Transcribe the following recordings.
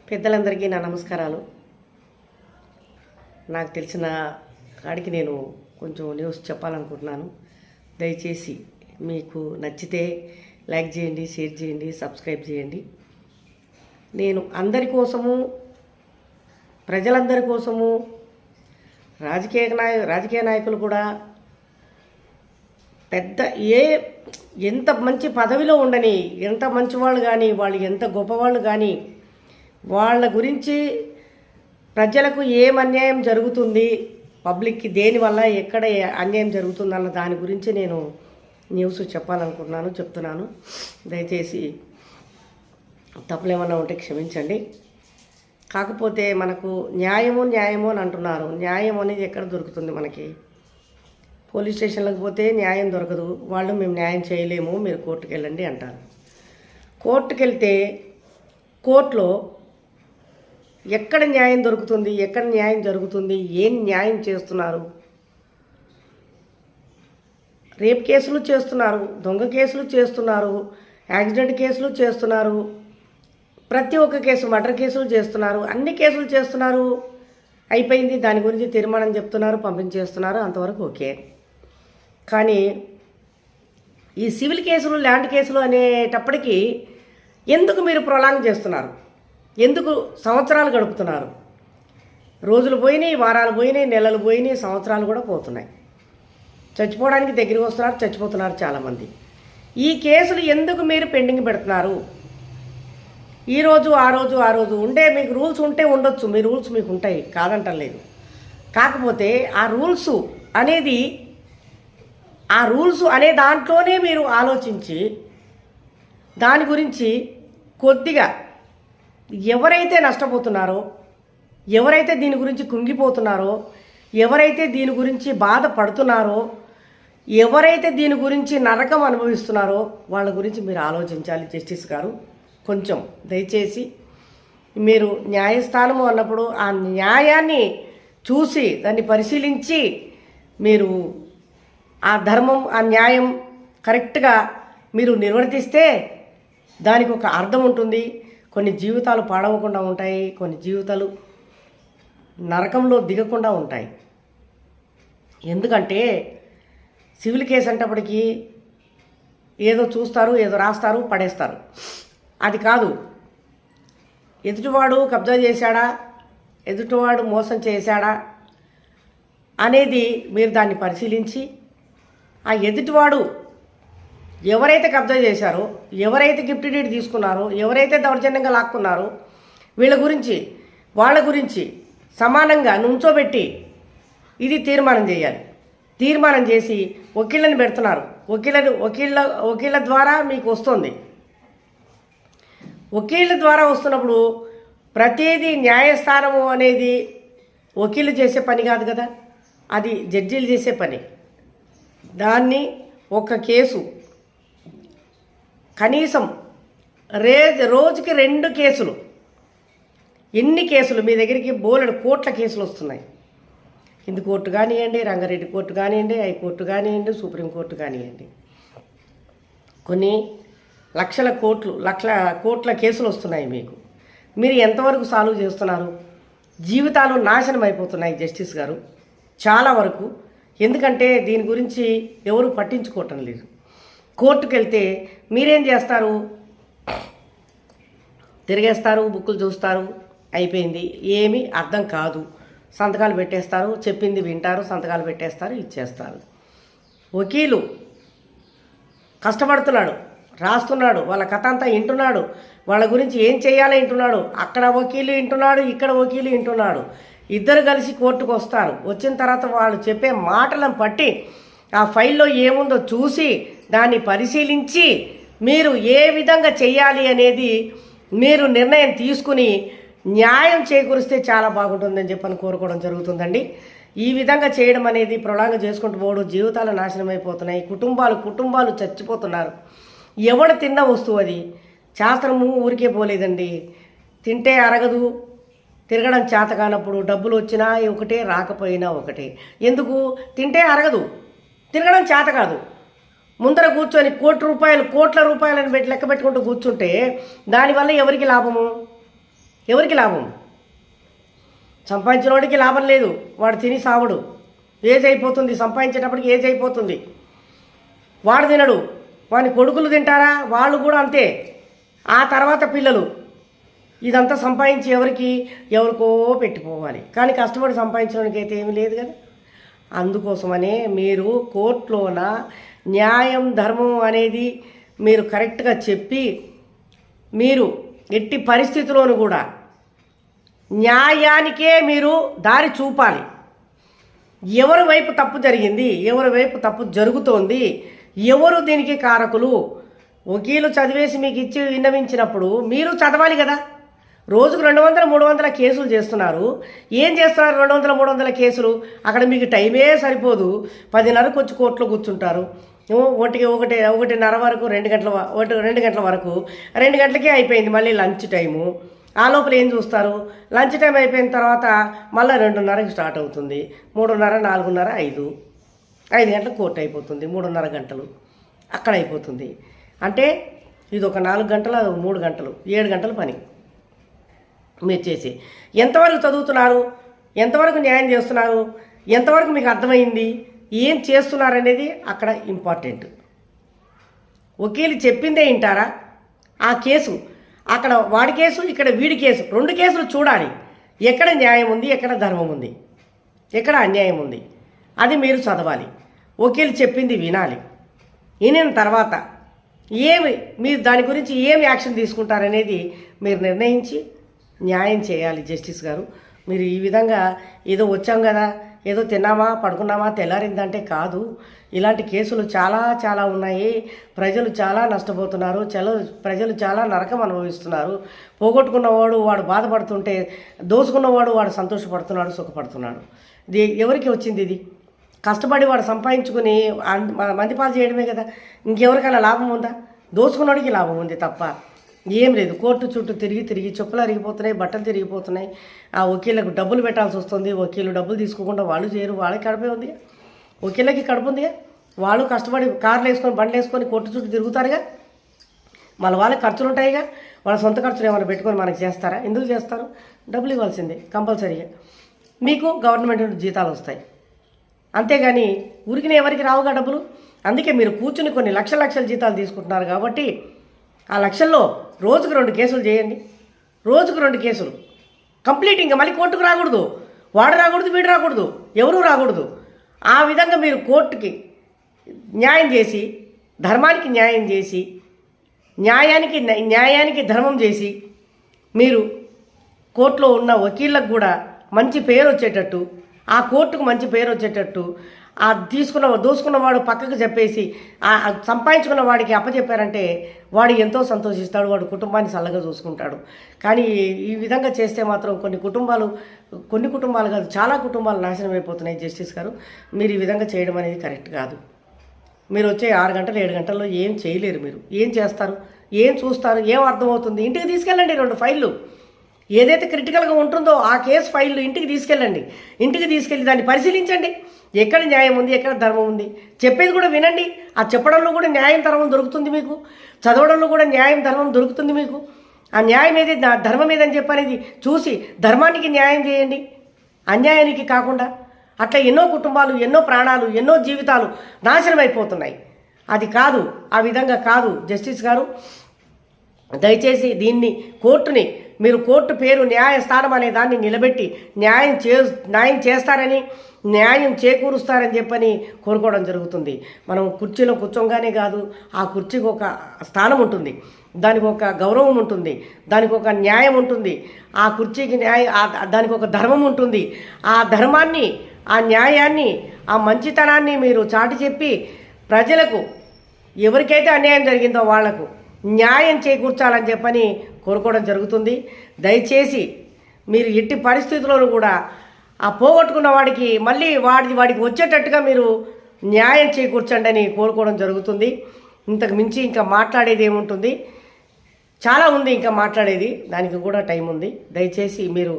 పెద్దలందరికీ నా నమస్కారాలు. నాకు తెలిసిన కాడికి నేను కొంచెం న్యూస్ చెప్పాలనుకుంటున్నాను. దయచేసి మీకు నచ్చితే లైక్ చేయండి, షేర్ చేయండి, సబ్స్క్రైబ్ చేయండి. నేను అందరి కోసము, ప్రజలందరి కోసము, రాజకీయ నాయకులు కూడా పెద్ద ఎంత మంచి పదవిలో ఉండని, ఎంత మంచివాళ్ళు కానీ, వాళ్ళు ఎంత గొప్పవాళ్ళు కానీ, వాళ్ళ గురించి ప్రజలకు ఏం అన్యాయం జరుగుతుంది, పబ్లిక్కి దేనివల్ల ఎక్కడ అన్యాయం జరుగుతుందన్న దాని గురించి నేను న్యూస్ చెప్పాలనుకుంటున్నాను, చెప్తున్నాను. దయచేసి తప్పులేమన్నా ఉంటే క్షమించండి. కాకపోతే మనకు న్యాయము అని అంటున్నారు. న్యాయం అనేది ఎక్కడ దొరుకుతుంది మనకి? పోలీస్ స్టేషన్లకు పోతే న్యాయం దొరకదు. వాళ్ళు మేము న్యాయం చేయలేము, మీరు కోర్టుకు వెళ్ళండి అంటారు. కోర్టుకు వెళ్తే కోర్టులో ఎక్కడ న్యాయం దొరుకుతుంది, ఎక్కడ న్యాయం జరుగుతుంది, ఏం న్యాయం చేస్తున్నారు? రేప్ కేసులు చేస్తున్నారు, దొంగ కేసులు చేస్తున్నారు, యాక్సిడెంట్ కేసులు చేస్తున్నారు, ప్రతి ఒక్క కేసు, మర్డర్ కేసులు చేస్తున్నారు, అన్ని కేసులు చేస్తున్నారు. అయిపోయింది, దాని గురించి తీర్మానం చెప్తున్నారు, పంపించేస్తున్నారు, అంతవరకు ఓకే. కానీ ఈ సివిల్ కేసులు, ల్యాండ్ కేసులు అనేటప్పటికీ ఎందుకు మీరు ప్రొలాంగ్ చేస్తున్నారు? ఎందుకు సంవత్సరాలు గడుపుతున్నారు? రోజులు పోయినాయి, వారాలు పోయినాయి, నెలలు పోయినాయి, సంవత్సరాలు కూడా పోతున్నాయి. చచ్చిపోవడానికి దగ్గరికి వస్తున్నారు, చచ్చిపోతున్నారు చాలామంది. ఈ కేసులు ఎందుకు మీరు పెండింగ్ పెడుతున్నారు? ఈరోజు ఆ రోజు ఉండే మీకు రూల్స్ ఉంటే ఉండొచ్చు, మీ రూల్స్ మీకు ఉంటాయి, కాదంటలేదు. కాకపోతే ఆ రూల్స్ అనే దాంట్లోనే మీరు ఆలోచించి దాని గురించి కొద్దిగా ఎవరైతే నష్టపోతున్నారో, ఎవరైతే దీని గురించి కుంగిపోతున్నారో, ఎవరైతే దీని గురించి బాధపడుతున్నారో, ఎవరైతే దీని గురించి నరకం అనుభవిస్తున్నారో వాళ్ళ గురించి మీరు ఆలోచించాలి. జస్టిస్ గారు, కొంచెం దయచేసి మీరు న్యాయస్థానము అన్నప్పుడు ఆ న్యాయాన్ని చూసి దాన్ని పరిశీలించి మీరు ఆ ధర్మం, ఆ న్యాయం కరెక్ట్గా మీరు నిర్వర్తిస్తే దానికి ఒక అర్థం ఉంటుంది. కొన్ని జీవితాలు పాడవకుండా ఉంటాయి, కొన్ని జీవితాలు నరకంలో దిగకుండా ఉంటాయి. ఎందుకంటే సివిల్ కేసు అంటప్పటికీ ఏదో చూస్తారు, ఏదో రాస్తారు, పడేస్తారు. అది కాదు. ఎదుటివాడు కబ్జా చేశాడా, ఎదుటివాడు మోసం చేశాడా అనేది మీరు దాన్ని పరిశీలించి ఆ ఎదుటివాడు ఎవరైతే కబ్జా చేశారో, ఎవరైతే గిఫ్ట్ డీడ్ తీసుకున్నారో, ఎవరైతే దౌర్జన్యంగా లాక్కున్నారో వాళ్ళ గురించి సమానంగా నుంచోబెట్టి ఇది తీర్మానం చేయాలి. తీర్మానం చేసి వకీళ్ళని పెడుతున్నారు. వకీళ్ళ ద్వారా మీకు వస్తుంది. వకీళ్ళ ద్వారా వస్తున్నప్పుడు ప్రతిదీ న్యాయస్థానము అనేది వకీళ్ళు చేసే పని కాదు కదా, అది జడ్జీలు చేసే పని. దాన్ని ఒక కేసు కనీసం రోజుకి 2 కేసులు, ఎన్ని కేసులు మీ దగ్గరికి బోలెడు కోట్ల కేసులు వస్తున్నాయి. కింది కోర్టు కానివ్వండి, రంగారెడ్డి కోర్టు కానివ్వండి, హైకోర్టు కానివ్వండి, సుప్రీంకోర్టు కానివ్వండి, కొన్ని లక్షల కోట్ల కేసులు వస్తున్నాయి మీకు. మీరు ఎంతవరకు సాల్వ్ చేస్తున్నారు? జీవితాలు నాశనం అయిపోతున్నాయి జస్టిస్ గారు, చాలా వరకు. ఎందుకంటే దీని గురించి ఎవరు పట్టించుకోవటం లేదు. కోర్టుకు వెళ్తే మీరేం చేస్తారు? తిరిగేస్తారు, బుక్కులు చూస్తారు, అయిపోయింది, ఏమీ అర్థం కాదు. సంతకాలు పెట్టేస్తారు, చెప్పింది వింటారు, సంతకాలు పెట్టేస్తారు, ఇచ్చేస్తారు. వకీలు కష్టపడుతున్నాడు, రాస్తున్నాడు, వాళ్ళ కథ అంతా వింటున్నాడు, వాళ్ళ గురించి ఏం చేయాలో వింటున్నాడు. అక్కడ వకీలు వింటున్నాడు, ఇక్కడ వకీలు వింటున్నాడు. ఇద్దరు కలిసి కోర్టుకు వస్తారు. వచ్చిన తర్వాత వాళ్ళు చెప్పే మాటలను బట్టి ఆ ఫైల్లో ఏముందో చూసి దాన్ని పరిశీలించి మీరు ఏ విధంగా చేయాలి అనేది మీరు నిర్ణయం తీసుకుని న్యాయం చేకూరిస్తే చాలా బాగుంటుందని చెప్పని కోరుకోవడం జరుగుతుందండి. ఈ విధంగా చేయడం అనేది ప్రొలాంగ్ చేసుకుంటూ పోవడం, జీవితాలు నాశనం అయిపోతున్నాయి, కుటుంబాలు చచ్చిపోతున్నారు. ఎవడు తిన్న వస్తువు అది. శాస్త్రము ఊరికే పోలేదండి. తింటే అరగదు, తిరగడం చేత కానప్పుడు డబ్బులు వచ్చినా ఒకటే, రాకపోయినా ఒకటే. ఎందుకు? తింటే అరగదు, తిరగడం చేత కాదు. ముందర కూర్చొని కోట్ల రూపాయలని లెక్క పెట్టుకుంటూ కూర్చుంటే దానివల్ల ఎవరికి లాభము? ఎవరికి లాభం? సంపాదించిన వాడికి లాభం లేదు, వాడు తిని సావడు. ఏజ్ అయిపోతుంది, సంపాదించేటప్పటికి ఏజ్ అయిపోతుంది, వాడు తినడు, వాని కొడుకులు తింటారా, వాళ్ళు కూడా అంతే. ఆ తర్వాత పిల్లలు. ఇదంతా సంపాదించి ఎవరికో పెట్టిపోవాలి. కానీ కష్టపడి సంపాదించడానికి అయితే ఏమీ లేదు కదా. అందుకోసమనే మీరు కోర్టులోన న్యాయం ధర్మం అనేది మీరు కరెక్ట్గా చెప్పి, మీరు ఎట్టి పరిస్థితుల్లోనూ కూడా న్యాయానికే మీరు దారి చూపాలి. ఎవరి వైపు తప్పు జరిగింది, ఎవరి వైపు తప్పు జరుగుతోంది, ఎవరు దీనికి కారకులు, వకీలు చదివేసి మీకు ఇచ్చి విన్నవించినప్పుడు మీరు చదవాలి కదా. రోజుకు 200-300 కేసులు చేస్తున్నారు. ఏం చేస్తున్నారు 200-300 కేసులు? అక్కడ మీకు టైమే సరిపోదు. 10:30కు వచ్చి కోర్టులో కూర్చుంటారు. 1:30 వరకు 2 గంటల వరకు 2 గంటలకే అయిపోయింది. మళ్ళీ లంచ్ టైము. ఆ లోపల ఏం చూస్తారు? లంచ్ టైం అయిపోయిన తర్వాత మళ్ళీ 2:30కి స్టార్ట్ అవుతుంది. 3:30, 4:30, 5 గంటలకు కోర్టు అయిపోతుంది. 3:30 గంటలు అక్కడ అయిపోతుంది. అంటే ఇది ఒక 4 గంటలు, 3 గంటలు, 7 గంటల పని మీరు చేసి. ఎంతవరకు చదువుతున్నారు, ఎంతవరకు న్యాయం చేస్తున్నారు, ఎంతవరకు మీకు అర్థమైంది, ఏం చేస్తున్నారు అనేది అక్కడ ఇంపార్టెంట్. వకీలు చెప్పిందే వింటారా? ఆ కేసు అక్కడ వాడి కేసు, ఇక్కడ వీడి కేసు, 2 కేసులు చూడాలి. ఎక్కడ న్యాయం ఉంది, ఎక్కడ ధర్మం ఉంది, ఎక్కడ అన్యాయం ఉంది, అది మీరు చదవాలి. వకీలు చెప్పింది వినాలి. వినిన తర్వాత మీరు దాని గురించి ఏమి యాక్షన్ తీసుకుంటారనేది మీరు నిర్ణయించి న్యాయం చేయాలి. జస్టిస్ గారు, మీరు ఈ విధంగా ఏదో వచ్చాం కదా, ఏదో తిన్నామా పడుకున్నామా తెల్లారిందంటే కాదు. ఇలాంటి కేసులు చాలా ఉన్నాయి. ప్రజలు చాలా నష్టపోతున్నారు. ప్రజలు చాలా నరకం అనుభవిస్తున్నారు. పోగొట్టుకున్నవాడు వాడు బాధపడుతుంటే, దోసుకున్నవాడు వాడు సంతోషపడుతున్నాడు, సుఖపడుతున్నాడు. ఇది ఎవరికి వచ్చింది? ఇది కష్టపడి వాడు సంపాదించుకుని మందిపాలు చేయడమే కదా. ఇంకెవరికైనా లాభం ఉందా? దోసుకున్నవాడికి లాభం ఉంది తప్ప ఏం లేదు. కోర్టు చుట్టూ తిరిగి చెప్పులు అరిగిపోతున్నాయి, బట్టలు తిరిగిపోతున్నాయి. ఆ వకీళ్ళకు డబ్బులు పెట్టాల్సి వస్తుంది. వకీలు డబ్బులు తీసుకోకుండా వాళ్ళు చేయరు. వాళ్ళకి కడుపే ఉంది, వకీళ్ళకి కడుపు ఉందిగా. వాళ్ళు కష్టపడి కార్లు వేసుకొని బండ్లు వేసుకొని కోర్టు చుట్టూ తిరుగుతారుగా. మళ్ళీ వాళ్ళకి ఖర్చులు ఉంటాయిగా. వాళ్ళ సొంత ఖర్చులు ఏమైనా పెట్టుకొని మనకి చేస్తారా? ఎందుకు చేస్తారు? డబ్బులు ఇవ్వాల్సిందే కంపల్సరీగా. మీకు గవర్నమెంట్ నుండి జీతాలు వస్తాయి, అంతేగాని ఊరికినే ఎవరికి రావుగా డబ్బులు. అందుకే మీరు కూర్చుని కొన్ని లక్షల జీతాలు తీసుకుంటున్నారు కాబట్టి ఆ లక్షల్లో రోజుకు 2 కేసులు చేయండి. రోజుకు 2 కేసులు కంప్లీట్. ఇంకా మళ్ళీ కోర్టుకు రాకూడదు, వాడు రాకూడదు, వీడు రాకూడదు, ఎవరూ రాకూడదు. ఆ విధంగా మీరు కోర్టుకి న్యాయం చేసి, ధర్మానికి న్యాయం చేసి, న్యాయానికి ధర్మం చేసి, మీరు కోర్టులో ఉన్న వకీళ్ళకు కూడా మంచి పేరు వచ్చేటట్టు, ఆ కోర్టుకు మంచి పేరు వచ్చేటట్టు, ఆ దోసుకున్నవాడు పక్కకు చెప్పేసి సంపాదించుకున్న వాడికి అప్పచెప్పారంటే వాడు ఎంతో సంతోషిస్తాడు, వాడు కుటుంబాన్ని చల్లగా చూసుకుంటాడు. కానీ ఈ విధంగా చేస్తే మాత్రం కొన్ని కుటుంబాలు కాదు, చాలా కుటుంబాలు నాశనం అయిపోతున్నాయి. జస్టిస్ గారు, మీరు ఈ విధంగా చేయడం అనేది కరెక్ట్ కాదు. మీరు వచ్చే 6 గంటలు 7 గంటల్లో ఏం చేయలేరు. మీరు ఏం చేస్తారు, ఏం చూస్తారు, ఏం అర్థమవుతుంది? ఇంటికి తీసుకెళ్ళండి 2 ఫైళ్ళు. ఏదైతే క్రిటికల్గా ఉంటుందో ఆ కేసు ఫైళ్ళు ఇంటికి తీసుకెళ్ళండి. ఇంటికి తీసుకెళ్ళి దాన్ని పరిశీలించండి. ఎక్కడ న్యాయం ఉంది, ఎక్కడ ధర్మం ఉంది, చెప్పేది కూడా వినండి. ఆ చెప్పడంలో కూడా న్యాయం ధర్మం దొరుకుతుంది మీకు, చదవడంలో కూడా న్యాయం ధర్మం దొరుకుతుంది మీకు. ఆ న్యాయం ఏది, ధర్మం ఏదని చెప్పనేది చూసి ధర్మానికి న్యాయం చేయండి, అన్యాయానికి కాకుండా. అట్లా ఎన్నో కుటుంబాలు, ఎన్నో ప్రాణాలు, ఎన్నో జీవితాలు నాశనం అయిపోతున్నాయి. అది కాదు, ఆ విధంగా కాదు. జస్టిస్ గారు, దయచేసి దీన్ని మీరు కోర్టు పేరు న్యాయస్థానం అనే దాన్ని నిలబెట్టి న్యాయం చేస్తారని, న్యాయం చేకూరుస్తారని చెప్పని కోరుకోవడం జరుగుతుంది. మనం కుర్చీలో కూర్చోగానే కాదు, ఆ కుర్చీకి ఒక స్థానం ఉంటుంది, దానికి ఒక గౌరవం ఉంటుంది, దానికి ఒక న్యాయం ఉంటుంది. ఆ కుర్చీకి దానికి ఒక ధర్మం ఉంటుంది. ఆ ధర్మాన్ని, ఆ న్యాయాన్ని, ఆ మంచితనాన్ని మీరు చాటి చెప్పి ప్రజలకు ఎవరికైతే అన్యాయం జరిగిందో వాళ్లకు న్యాయం చేకూర్చాలని చెప్పని కోరుకోవడం జరుగుతుంది. దయచేసి మీరు ఎట్టి పరిస్థితుల్లోనూ కూడా ఆ పోగొట్టుకున్న వాడికి మళ్ళీ వాడికి వచ్చేటట్టుగా మీరు న్యాయం చేకూర్చండి అని కోరుకోవడం జరుగుతుంది. ఇంతకు మించి ఇంకా మాట్లాడేది ఏముంటుంది? చాలా ఉంది ఇంకా మాట్లాడేది, దానికి కూడా టైం ఉంది. దయచేసి మీరు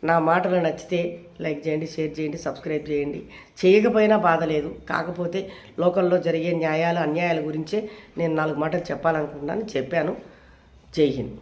నా మాటలు నచ్చితే లైక్ చేయండి, షేర్ చేయండి, సబ్స్క్రైబ్ చేయండి. చేయకపోయినా బాధ లేదు. కాకపోతే లోకల్లో జరిగే న్యాయాలు అన్యాయాల గురించే నేను 4 మాటలు చెప్పాలనుకుంటున్నాను, చెప్పాను. జై హింద్.